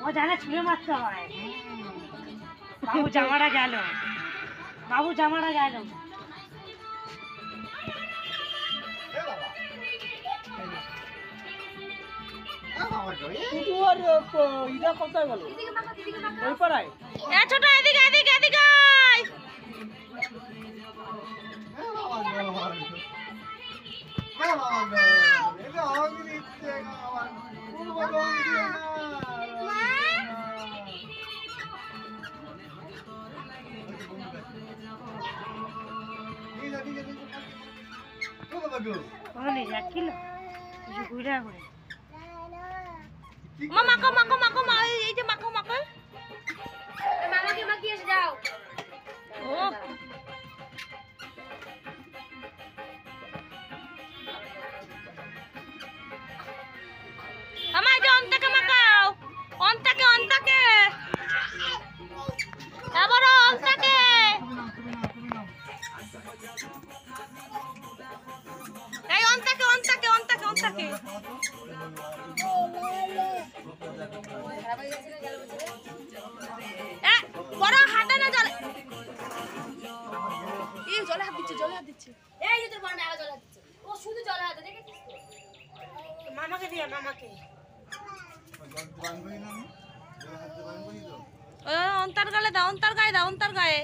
ও জানে ছুঁড়ে মারতে হয়। বাবু জামাটা গেল, বাবু জামাটা গেল। কোথায় গেল? ওই পাড়ায়? ছোট এদিকে এদিকে এদিকে মাকো মাকো মাকো মা, এই যে মাকো মাকো মামাকে মাখিয়ে যাও। ও আমায় যে অন্তাকে মাখাও, অন্তাকে অন্তাকে আবার অন্তাকে এই অন্তাকে অন্তাকে অন্তাকে অন্তাকে বড় হাতে না জলে, এই জলে হাত দিচ্ছে, জলে হাত দিচ্ছে। এই যে তোর বোন আবার জলে হাত দিচ্ছে, ও শুধু জলে হাত দেখে মামাকে দিয়ে মামাকে অন্তর গালে দাও, অন্তর গায়ে দাও, অন্তর গায়ে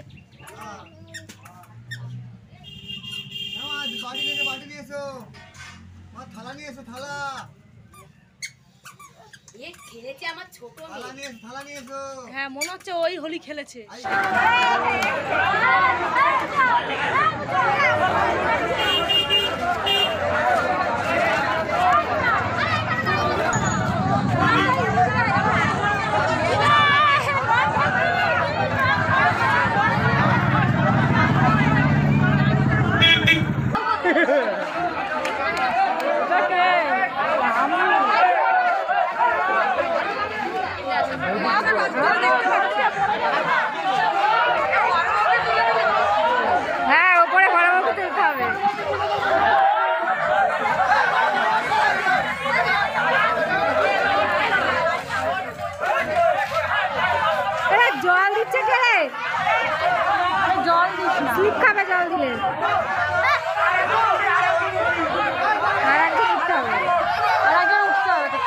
বাটি নিয়ে এসো, থালা নিয়ে এসো, থালা খেলেছে আমার ছোট থালা নিয়ে এসো। হ্যাঁ মনে হচ্ছে ওই হোলি খেলেছে। হ্যাঁ ওপরে বরাবর তুলতে হবে। জল দিচ্ছে কে? জল দিস না, স্লিপ খাবে জল দিলে। আর একজন উঠতে হবে, আর একজন উঠতে হবে।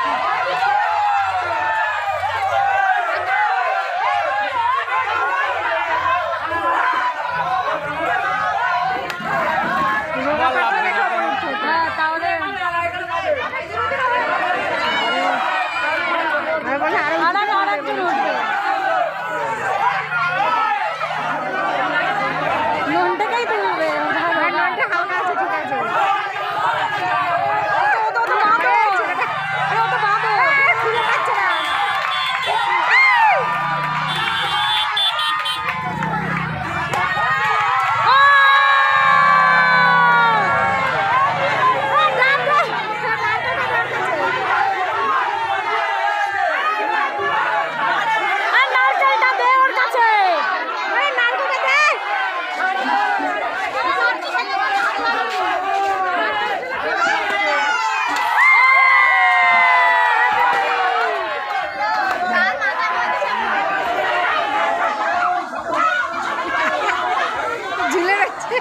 ঝুলে যাচ্ছে।